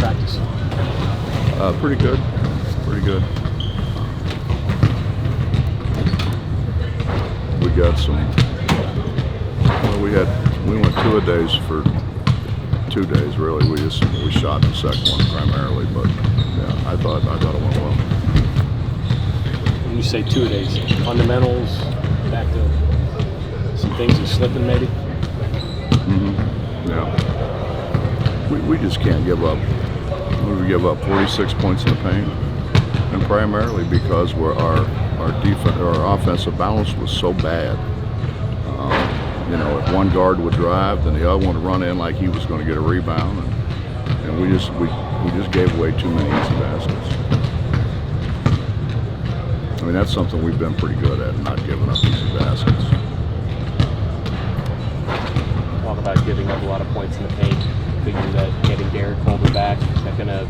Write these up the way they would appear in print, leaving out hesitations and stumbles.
practice? Pretty good. Pretty good. We got some. Well, we went 2-a-days for 2 days really. We shot the second one primarily, but yeah, I thought it went well. When you say 2-a-days, fundamentals, back to some things are slipping maybe? Yeah. We just can't give up. We give up 46 points in the paint, and primarily because our offensive balance was so bad. If one guard would drive, then the other one would run in like he was going to get a rebound, and we just gave away too many easy baskets. I mean, that's something we've been pretty good at, not giving up easy baskets. Talk about giving up a lot of points in the paint. Figuring that getting Derek Holder back, is that going to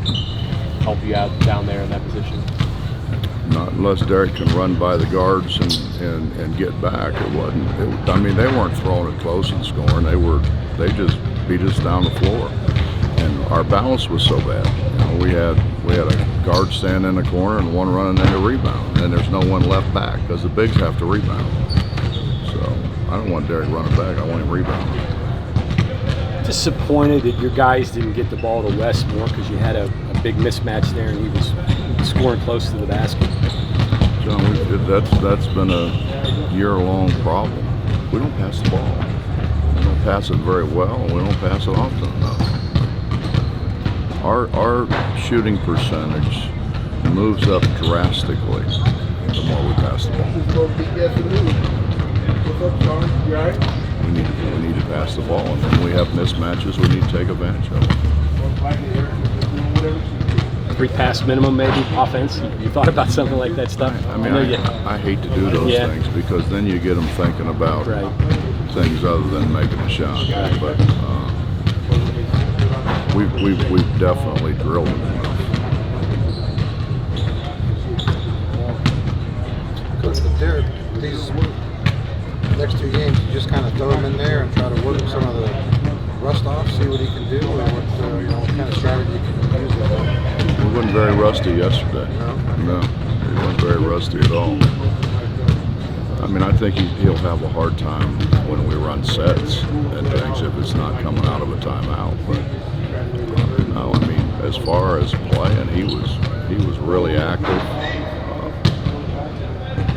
help you out down there in that position? Not unless Derek can run by the guards and get back. It wasn't. I mean, they weren't throwing it close and scoring. They just beat us down the floor, and our balance was so bad. We had a guard standing in the corner and one running in to rebound, and there's no one left back because the bigs have to rebound. So I don't want Derek running back. I want him rebounding. Disappointed that your guys didn't get the ball to Wes more because you had a big mismatch there and he was scoring close to the basket. John, that's been a year-long problem. We don't pass the ball. We don't pass it very well, and we don't pass it often enough. Our shooting percentage moves up drastically the more we pass the ball. We need to pass the ball, and when we have mismatches, we need to take advantage of it. 3 pass minimum, maybe offense. You thought about something like that stuff? I mean, I hate to do those things because then you get them thinking about things other than making a shot. Right. But we've definitely drilled them enough. Coach, with Derek, these next 2 games, you just kind of throw him in there and try to work some of the rust off, see what he can do, or what kind of strategy you can use with him. We wasn't very rusty yesterday. No, he wasn't very rusty at all. I mean, I think he'll have a hard time when we run sets and things if it's not coming out of a timeout. But no, I mean, as far as playing, he was really active.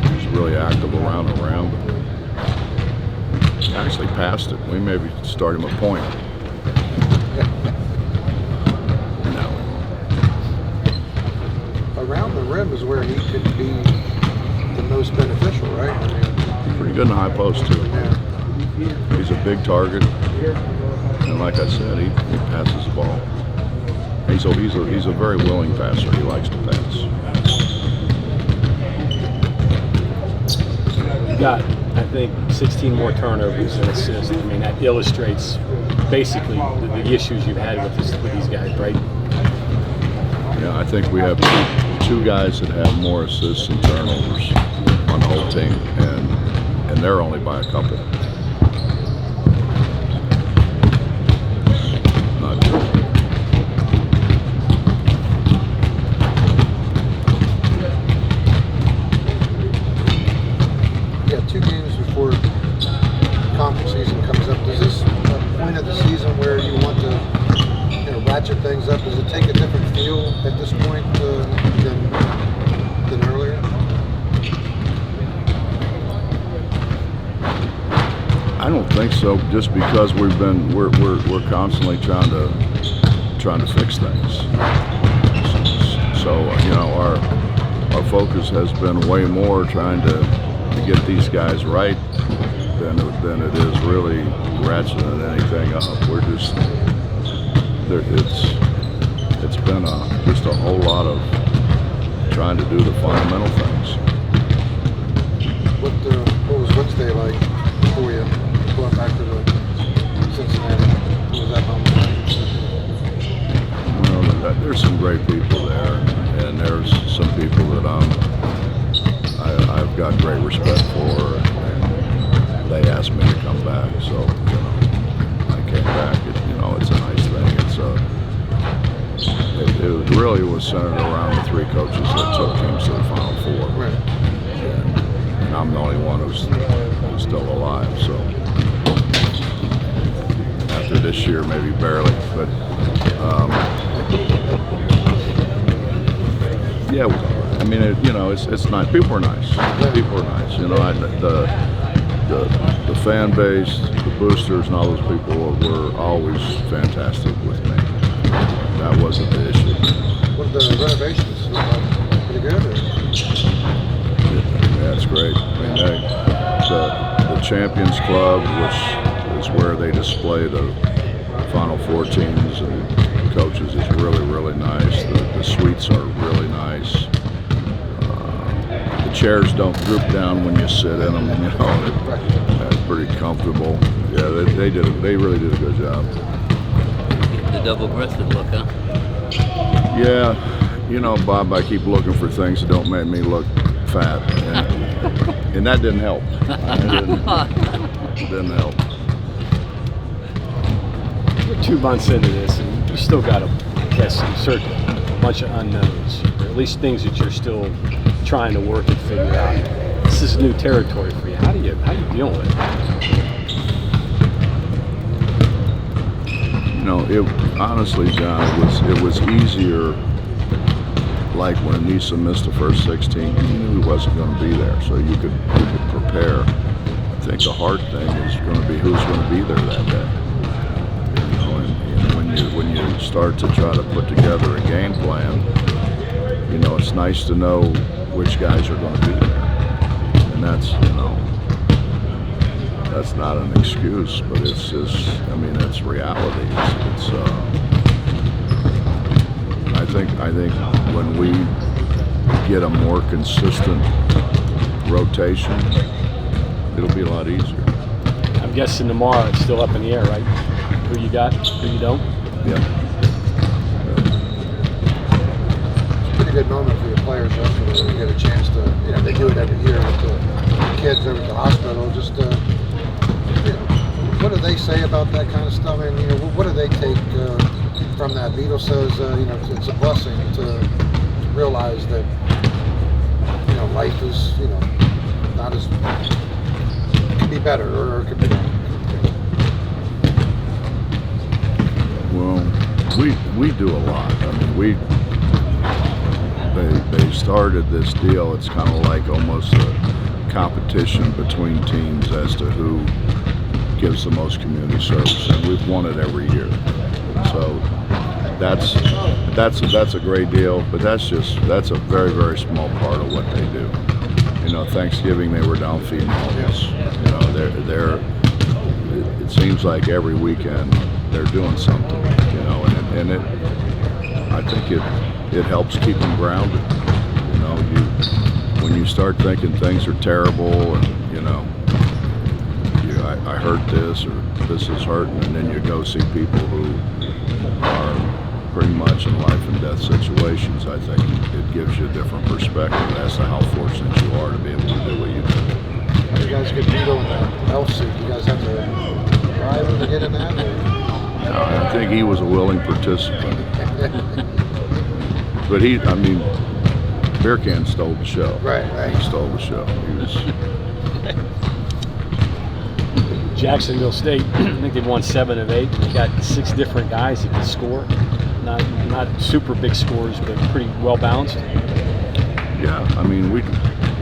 He was really active around the rim. Actually passed it. We maybe start him a point. Around the rim is where he could be the most beneficial, right? I mean, pretty good in the high post too. Yeah. He's a big target, and like I said, he passes the ball. He's a very willing passer. He likes to pass. You got, I think, 16 more turnovers and assists. I mean, that illustrates basically the issues you've had with these guys, right? Yeah, I think we have two guys that have more assists and turnovers on the whole team, and they're only by a couple. Not good. Yeah, 2 games before conference season comes up. Is this a point of the season where you want to ratchet things up? Does it take a different feel at this point than earlier? I don't think so. Just because we're constantly trying to fix things. So our focus has been way more trying to get these guys right than it is really ratcheting anything up. We're just it's been just a whole lot of trying to do the fundamental things. What was Wednesday like for you going back to the Cincinnati? What was that moment like? Well, there's some great people there, and there's some people that I've got great respect for, and they asked me to come back, so I came back. It's a nice thing. it really was centered around the 3 coaches that took teams to the Final Four. Right. And I'm the only one who's still alive. So after this year, maybe barely, but yeah. I mean, it's nice. People are nice. People are nice. The fan base, the boosters, and all those people were always fantastic with me. That wasn't the issue. What the renovations look like? Pretty good? Or? Yeah, it's great. I mean, the Champions Club, which is where they display the Final Four teams and coaches, is really, really nice. The suites are really nice. The chairs don't droop down when you sit in them. They're pretty comfortable. Yeah, they really did a good job. The double-breasted look, huh? Yeah, Bob, I keep looking for things that don't make me look fat, and that didn't help. It didn't help. We're 2 months into this, and you still got a bunch of unknowns, or at least things that you're still trying to work and figure out. This is new territory for you. How do you deal with it? Honestly, John, it was easier. Like when Anissa missed the first 16, you knew he wasn't going to be there, so you could prepare. I think the hard thing is going to be who's going to be there that day. And when you start to try to put together a game plan, it's nice to know which guys are going to be there, and that's not an excuse, but it's just, it's reality. I think when we get a more consistent rotation, it'll be a lot easier. I'm guessing tomorrow it's still up in the air, right? Who you got, who you don't? Yeah. It's a pretty good moment for your players yesterday when you get a chance to, they do it every year with the kids over at the hospital. Just, what do they say about that kind of stuff? And, what do they take from that? Beetle says, it's a blessing to realize that, life is, not as, it could be better or it could be better. Well, we do a lot. They started this deal. It's kind of like almost a competition between teams as to who gives the most community service, and we've won it every year. So that's a great deal, but that's a very, very small part of what they do. Thanksgiving they were down feeding homeless. It seems like every weekend they're doing something, and I think it helps keep them grounded. When you start thinking things are terrible and I hurt this or this is hurting, and then you go see people who are pretty much in life and death situations, I think it gives you a different perspective as to how fortunate you are to be able to do what you do. How do you guys get Beetle in that elf suit? You guys have to bribe him to get in that? I think he was a willing participant. But Beer Can stole the show. Right. He stole the show. He was... Jacksonville State, I think they've won 7 of 8. They got 6 different guys that can score. Not super big scores, but pretty well balanced. Yeah,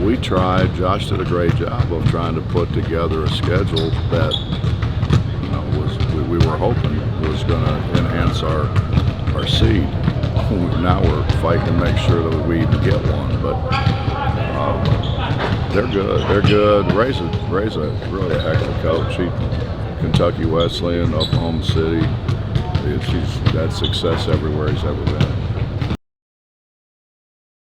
we tried. Josh did a great job of trying to put together a schedule that we were hoping was going to enhance our seed. Now we're fighting to make sure that we even get one, but they're good. Ray's really a heck of a coach. Kentucky Wesleyan, Oklahoma City. He's had success everywhere he's ever been.